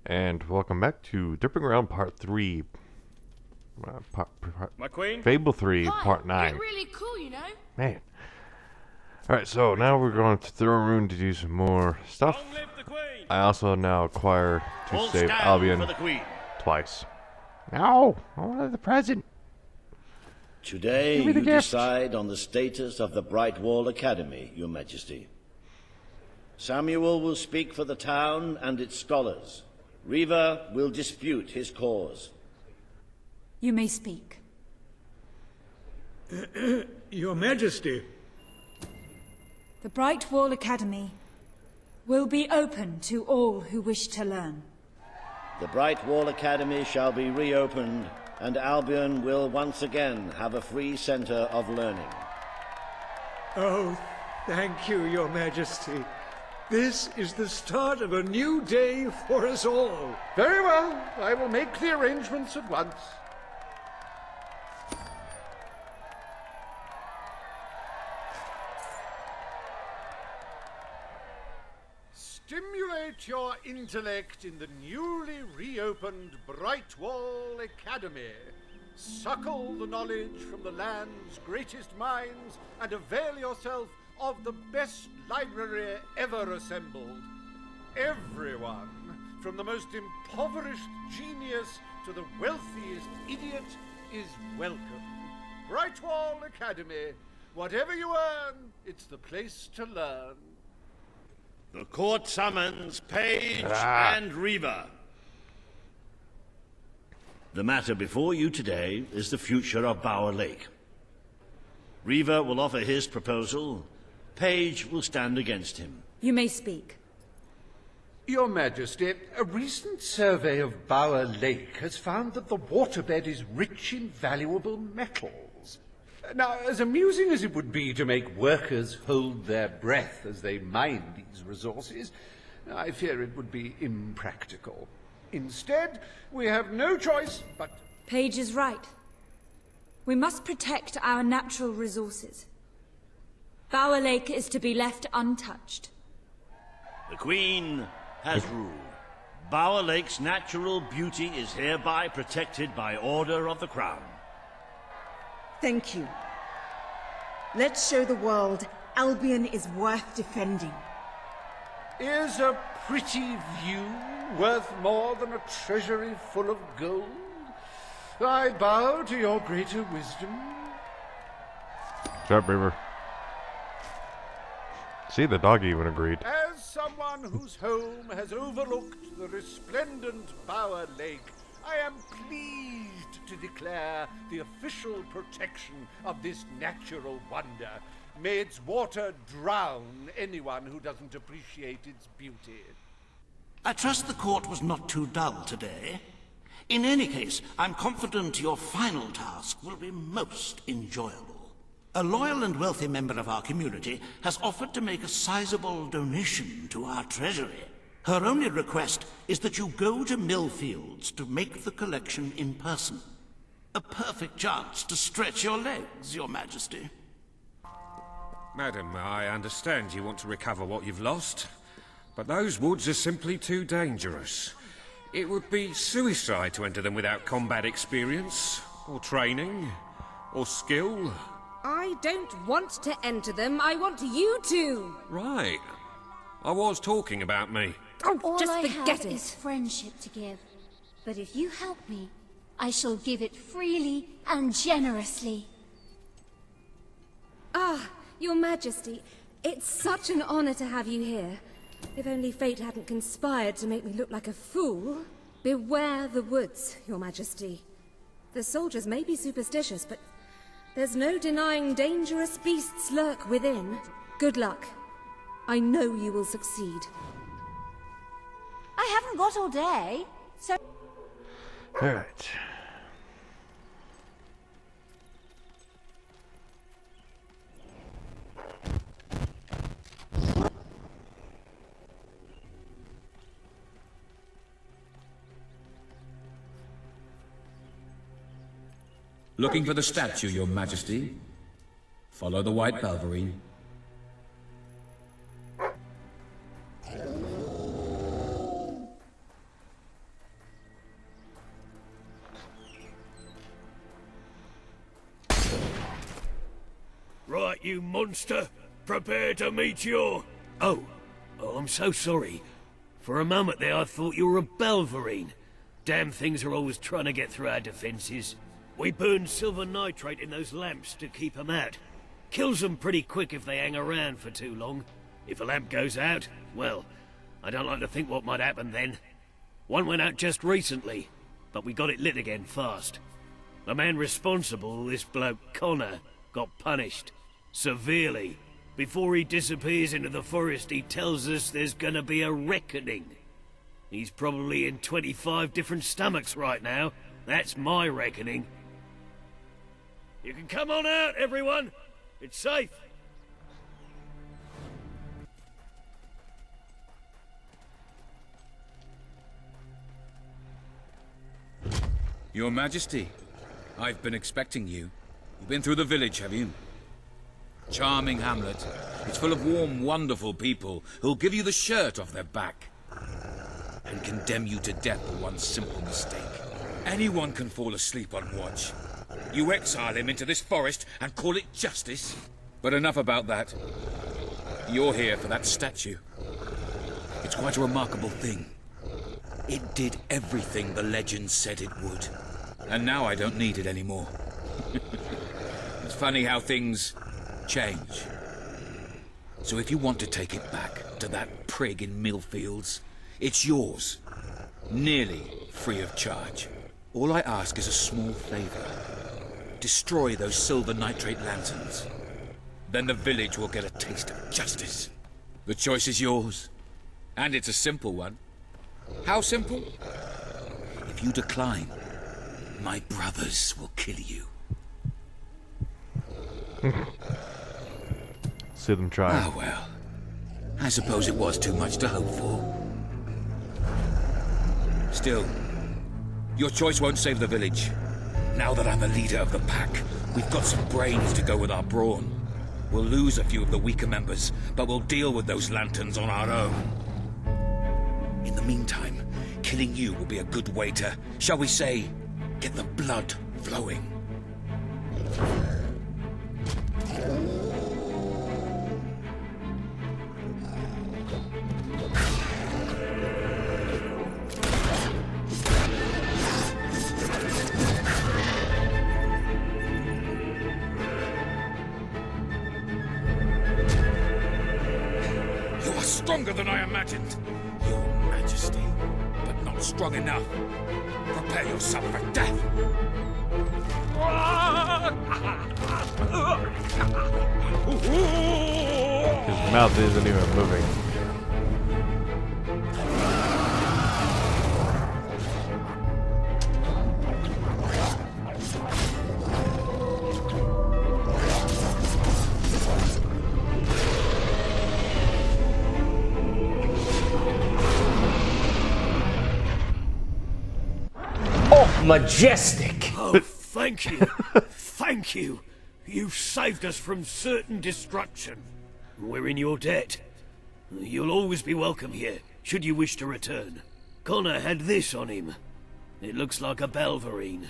And welcome back to Derping Around Part 3. My queen? Fable 3, Hi, Part 9. You're really cool, you know. Man. Alright, so now we're going to Throne Room to do some more stuff. Long live the queen! I also now acquire to All save stand Albion for the queen. twice. No! I wanted the present. Today Give me the you gift. decide on the status of the Bright Wall Academy, Your Majesty. Samuel will speak for the town and its scholars. Reva will dispute his cause. You may speak. Your Majesty. The Bright Wall Academy will be open to all who wish to learn. The Bright Wall Academy shall be reopened, and Albion will once again have a free center of learning. Oh, thank you, Your Majesty. This is the start of a new day for us all. Very well. I will make the arrangements at once. Stimulate your intellect in the newly reopened Bright Wall Academy. Suckle the knowledge from the land's greatest minds and avail yourself of the best library ever assembled. Everyone, from the most impoverished genius to the wealthiest idiot, is welcome. Brightwall Academy. Whatever you earn, it's the place to learn. The court summons Page and Reva. The matter before you today is the future of Bower Lake. Reva will offer his proposal. Page will stand against him. You may speak. Your Majesty, a recent survey of Bower Lake has found that the waterbed is rich in valuable metals. Now, as amusing as it would be to make workers hold their breath as they mine these resources, I fear it would be impractical. Instead, we have no choice but... Page is right. We must protect our natural resources. Bower Lake is to be left untouched. The Queen has ruled. Bower Lake's natural beauty is hereby protected by order of the Crown. Thank you. Let's show the world Albion is worth defending. Is a pretty view worth more than a treasury full of gold? I bow to your greater wisdom. Shut up, Beaver. See, the dog even agreed. As someone whose home has overlooked the resplendent Bower Lake, I am pleased to declare the official protection of this natural wonder. May its water drown anyone who doesn't appreciate its beauty. I trust the court was not too dull today. In any case, I'm confident your final task will be most enjoyable. A loyal and wealthy member of our community has offered to make a sizable donation to our treasury. Her only request is that you go to Millfields to make the collection in person. A perfect chance to stretch your legs, Your Majesty. Madam, I understand you want to recover what you've lost, but those woods are simply too dangerous. It would be suicide to enter them without combat experience, or training, or skill. I don't want to enter them. I want you to. Right. I was talking about me. Oh, All just I forget have it. is friendship to give. But if you help me, I shall give it freely and generously. Ah, Your Majesty, it's such an honor to have you here. If only fate hadn't conspired to make me look like a fool. Beware the woods, Your Majesty. The soldiers may be superstitious, but there's no denying dangerous beasts lurk within. Good luck. I know you will succeed. I haven't got all day, so... Alright. Looking for the statue, Your Majesty. Follow the white Balverine. you monster. Prepare to meet your... Oh, I'm so sorry. For a moment there I thought you were a Belverine. Damn things are always trying to get through our defenses. We burn silver nitrate in those lamps to keep them out. Kills them pretty quick if they hang around for too long. If a lamp goes out, well, I don't like to think what might happen then. One went out just recently, but we got it lit again fast. The man responsible, this bloke Connor, got punished. Severely. Before he disappears into the forest, he tells us there's gonna be a reckoning. He's probably in 25 different stomachs right now. That's my reckoning. You can come on out, everyone. It's safe. Your Majesty, I've been expecting you. You've been through the village, have you? Charming hamlet. It's full of warm, wonderful people who'll give you the shirt off their back and condemn you to death for one simple mistake. Anyone can fall asleep on watch. You exile him into this forest and call it justice? But enough about that. You're here for that statue. It's quite a remarkable thing. It did everything the legend said it would. And now I don't need it anymore. It's funny how things change. So if you want to take it back to that prig in Millfields, it's yours. Nearly free of charge. All I ask is a small favor. Destroy those silver nitrate lanterns. Then the village will get a taste of justice. The choice is yours. And it's a simple one. How simple? If you decline, my brothers will kill you. See them try. Ah, well. I suppose it was too much to hope for. Still, your choice won't save the village. Now that I'm the leader of the pack, we've got some brains to go with our brawn. We'll lose a few of the weaker members, but we'll deal with those lanterns on our own. In the meantime, killing you will be a good way to, shall we say, get the blood flowing. Stronger than I imagined, Your Majesty, but not strong enough. Prepare yourself for death. His mouth isn't even moving. Majestic! Oh, thank you. Thank you. You've saved us from certain destruction. We're in your debt. You'll always be welcome here, should you wish to return. Connor had this on him. It looks like a Belverine.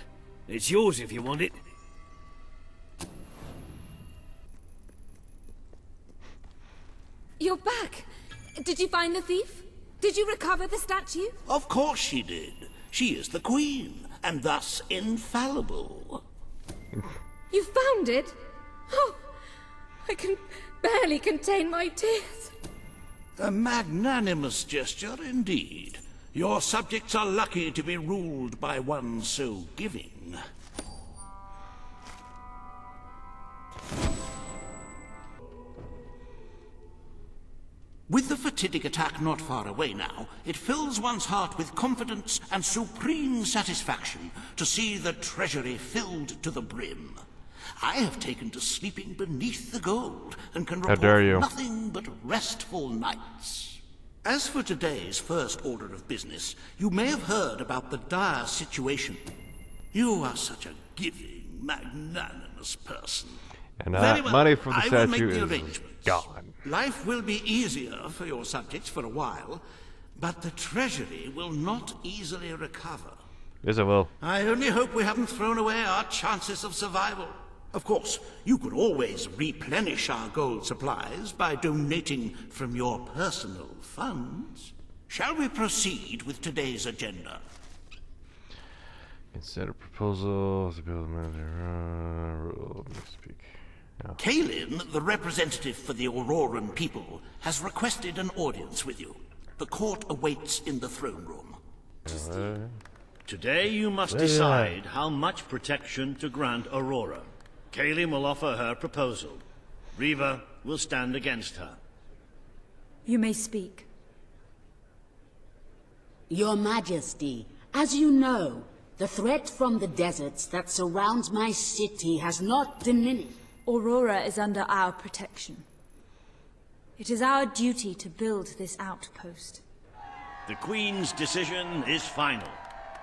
It's yours if you want it. You're back. Did you find the thief? Did you recover the statue? Of course she did. She is the queen, and thus infallible. You found it? Oh, I can barely contain my tears. A magnanimous gesture indeed. Your subjects are lucky to be ruled by one so giving. With the fatidic attack not far away now, it fills one's heart with confidence and supreme satisfaction to see the treasury filled to the brim. I have taken to sleeping beneath the gold and can report nothing but restful nights. As for today's first order of business, you may have heard about the dire situation. You are such a giving, magnanimous person. And Very well, money for the I will make statue the is arrangements. gone. Life will be easier for your subjects for a while, but the treasury will not easily recover. Yes, it will. I only hope we haven't thrown away our chances of survival. Of course, you could always replenish our gold supplies by donating from your personal funds. Shall we proceed with today's agenda? Consider proposal to build a rule. Speak. No. Kalin, the representative for the Auroran people, has requested an audience with you. The court awaits in the throne room. Today you must decide how much protection to grant Aurora. Kalin will offer her proposal. Riva will stand against her. You may speak. Your Majesty, as you know, the threat from the deserts that surrounds my city has not diminished. Aurora is under our protection. It is our duty to build this outpost. The Queen's decision is final.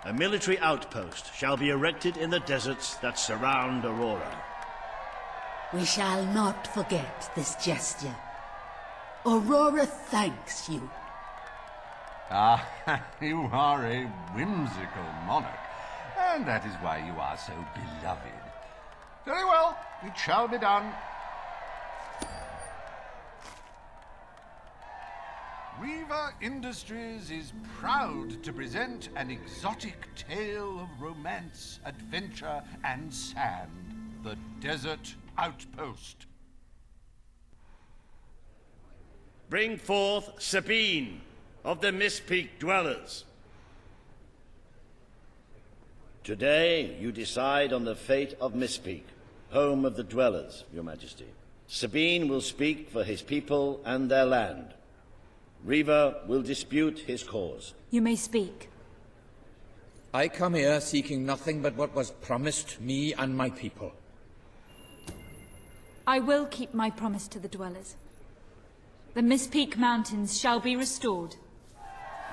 A military outpost shall be erected in the deserts that surround Aurora. We shall not forget this gesture. Aurora thanks you. Ah, you are a whimsical monarch, and that is why you are so beloved. Very well, it shall be done. Riva Industries is proud to present an exotic tale of romance, adventure, and sand. The Desert Outpost. Bring forth Sabine of the Mist Peak Dwellers. Today you decide on the fate of Mist Peak, home of the Dwellers, Your Majesty. Sabine will speak for his people and their land. Riva will dispute his cause. You may speak. I come here seeking nothing but what was promised me and my people. I will keep my promise to the Dwellers. The Mist Peak Mountains shall be restored.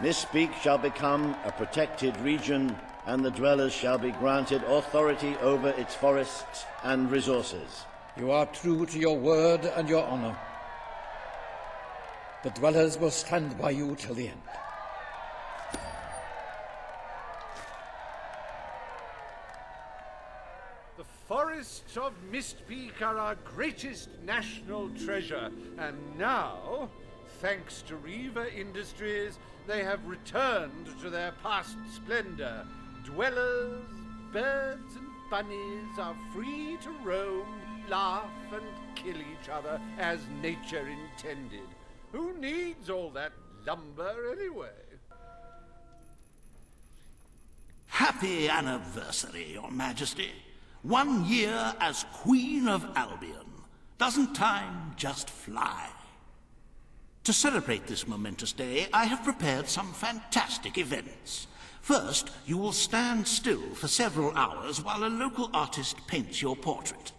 Mist Peak shall become a protected region, and the Dwellers shall be granted authority over its forests and resources. You are true to your word and your honor. The Dwellers will stand by you till the end. The forests of Mist Peak are our greatest national treasure, and now, thanks to Riva Industries, they have returned to their past splendor. Dwellers, birds, and bunnies are free to roam, laugh, and kill each other as nature intended. Who needs all that lumber anyway? Happy anniversary, Your Majesty. 1 year as Queen of Albion. Doesn't time just fly? To celebrate this momentous day, I have prepared some fantastic events. First, you will stand still for several hours while a local artist paints your portrait.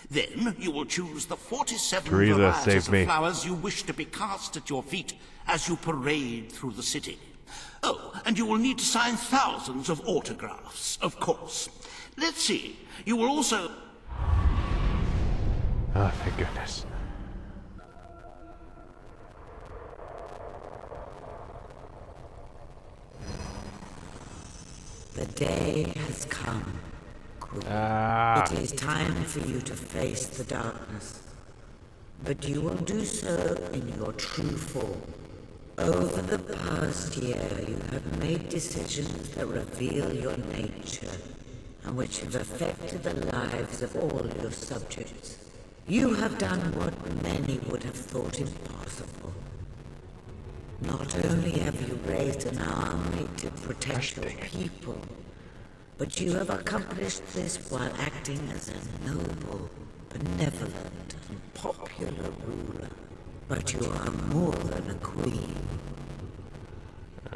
Then you will choose the 47 varieties of flowers you wish to be cast at your feet as you parade through the city. Oh, and you will need to sign thousands of autographs, of course. Let's see, you will also... Oh, thank goodness. The day has come. It is time for you to face the darkness. But you will do so in your true form. Over the past year, you have made decisions that reveal your nature, and which have affected the lives of all your subjects. You have done what many would have thought impossible. Not only have you raised an army to protect your people, but you have accomplished this while acting as a noble, benevolent, and popular ruler. But you are more than a queen.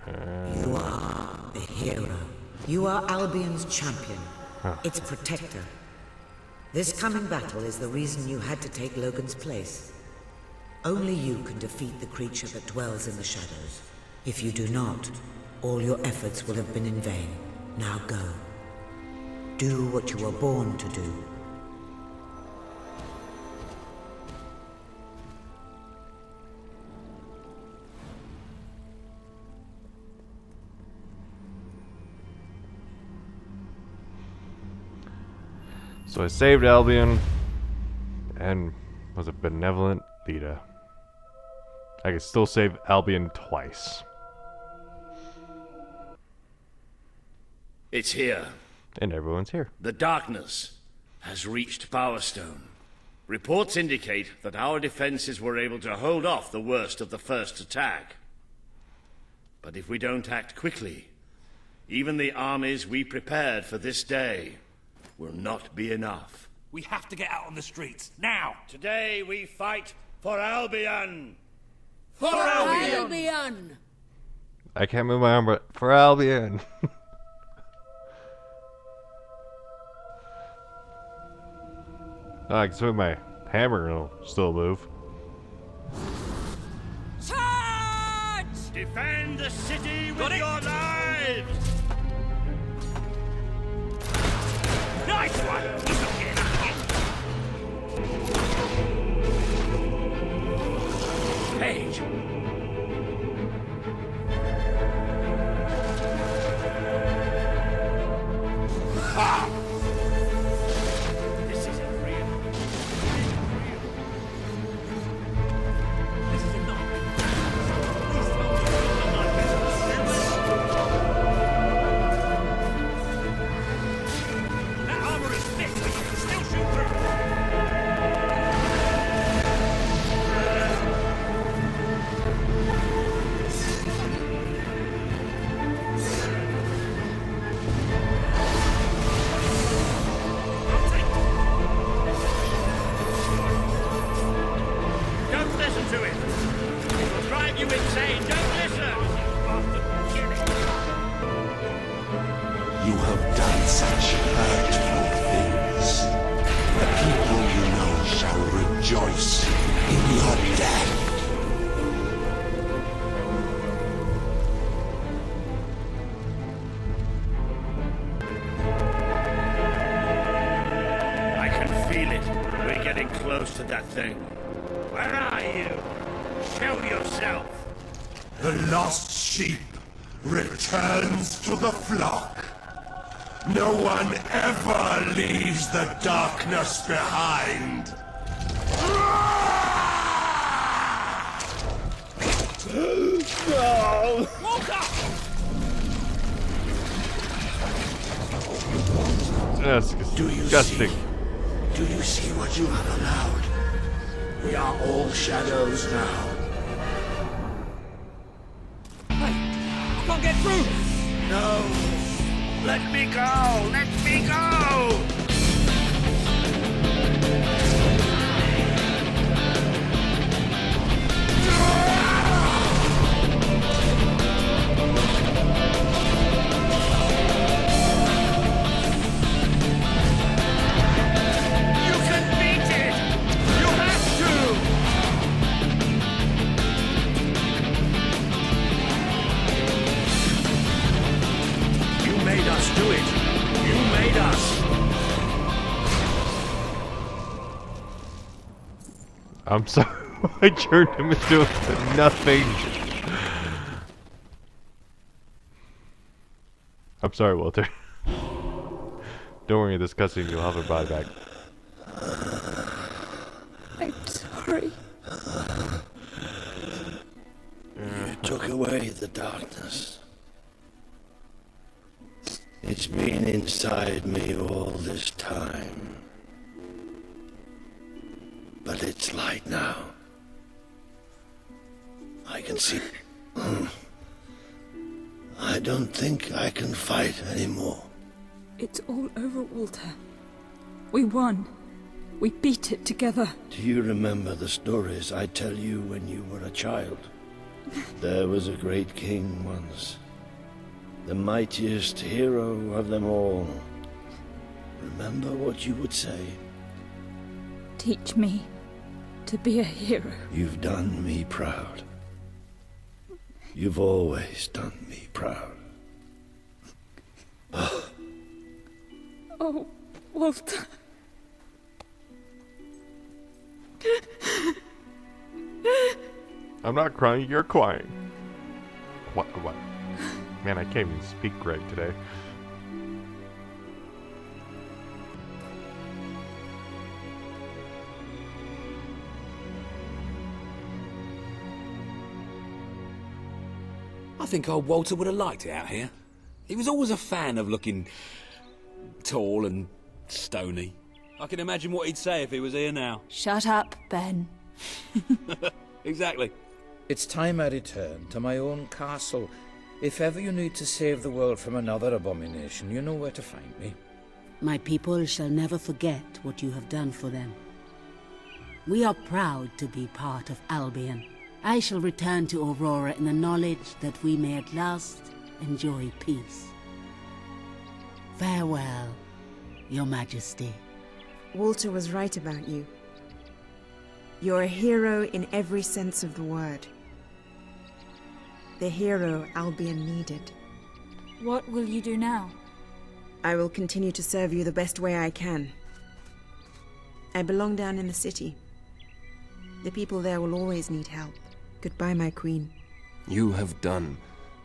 You are a hero. You are Albion's champion, its protector. This coming battle is the reason you had to take Logan's place. Only you can defeat the creature that dwells in the shadows. If you do not, all your efforts will have been in vain. Now go. Do what you were born to do. So I saved Albion. and was a benevolent leader. I could still save Albion twice. It's here. And everyone's here. The darkness has reached Bowerstone. Reports indicate that our defenses were able to hold off the worst of the first attack. But if we don't act quickly, even the armies we prepared for this day will not be enough. We have to get out on the streets, now! Today we fight for Albion! For Albion! I can't move my arm, but for Albion! I can swing my hammer and it'll still move. Charge! Defend the city with your lives! Nice one! He's not getting up again. Page! Ha! This isn't real. This is a knock. That armor is thick, but you can still shoot through. Don't listen to it! It will drive you insane! Don't listen! You have done such hurtful things. The people you know shall rejoice in your death. I can feel it. We're getting close to that thing. Where are you? Show yourself! The lost sheep returns to the flock. No one ever leaves the darkness behind. No! That's disgusting. Do you see what you have allowed? We are all shadows now. I can't get through! No! Let me go! Let me go! You can beat it! You have to! You made us do it! You made us! I'm sorry. I turned him into nothing. I'm sorry, Walter. Don't worry, this cutscene you'll have her body back. I'm sorry. You took away the darkness. It's been inside me all this time. But it's light now. I can see. I don't think I can fight anymore. It's all over, Walter. We won. We beat it together. Do you remember the stories I tell you when you were a child? There was a great king once. The mightiest hero of them all. Remember what you would say? Teach me to be a hero. You've done me proud. You've always done me proud. Oh, Walter. I'm not crying, you're crying. What? Man, I can't even speak right today. I think old Walter would have liked it out here. He was always a fan of looking tall and stony. I can imagine what he'd say if he was here now. Shut up, Ben. Exactly. It's time I return to my own castle. If ever you need to save the world from another abomination, you know where to find me. My people shall never forget what you have done for them. We are proud to be part of Albion. I shall return to Aurora in the knowledge that we may at last enjoy peace. Farewell, Your Majesty. Walter was right about you. You're a hero in every sense of the word. The hero Albion needed. What will you do now? I will continue to serve you the best way I can. I belong down in the city. The people there will always need help. Goodbye, my queen. You have done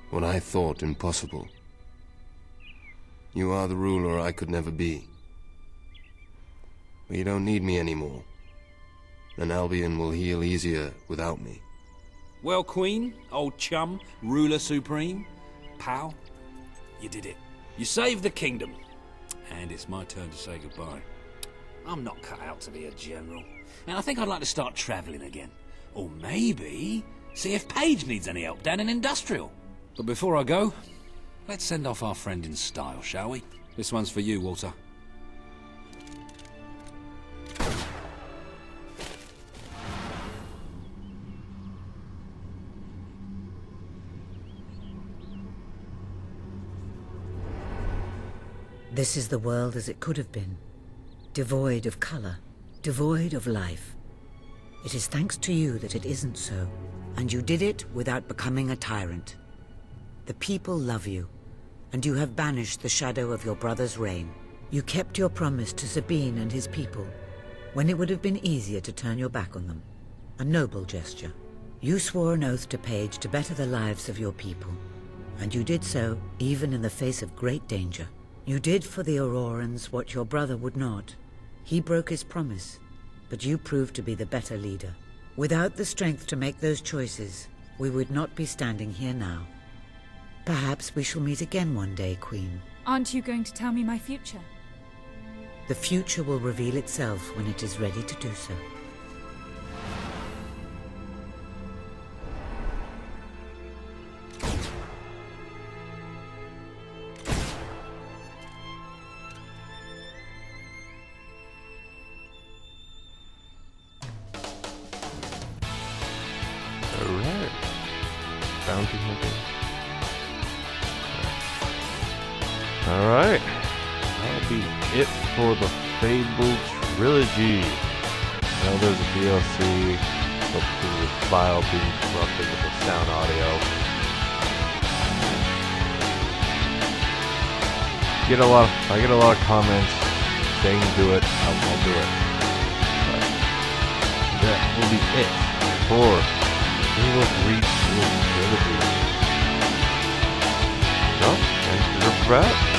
what I thought impossible. You are the ruler I could never be. But you don't need me anymore. And Albion will heal easier without me. Well, Queen, old chum, ruler supreme, pal, you did it. You saved the kingdom. And it's my turn to say goodbye. I'm not cut out to be a general. And I think I'd like to start travelling again. Or maybe see if Paige needs any help down in Industrial. But before I go, let's send off our friend in style, shall we? This one's for you, Walter. This is the world as it could have been, devoid of color, devoid of life. It is thanks to you that it isn't so, and you did it without becoming a tyrant. The people love you, and you have banished the shadow of your brother's reign. You kept your promise to Sabine and his people, when it would have been easier to turn your back on them. A noble gesture. You swore an oath to Paige to better the lives of your people, and you did so even in the face of great danger. You did for the Aurorans what your brother would not. He broke his promise, but you proved to be the better leader. Without the strength to make those choices, we would not be standing here now. Perhaps we shall meet again one day, Queen. Aren't you going to tell me my future? The future will reveal itself when it is ready to do so. Alright. Bounty hunting. Alright. That'll be it for the Fable trilogy. Now there's a DLC. Hopefully the file being corrupted with the sound audio. I get a lot of comments saying do it. I'll do it. But that will be it for Halo 3 trilogy. So, thanks for your prep.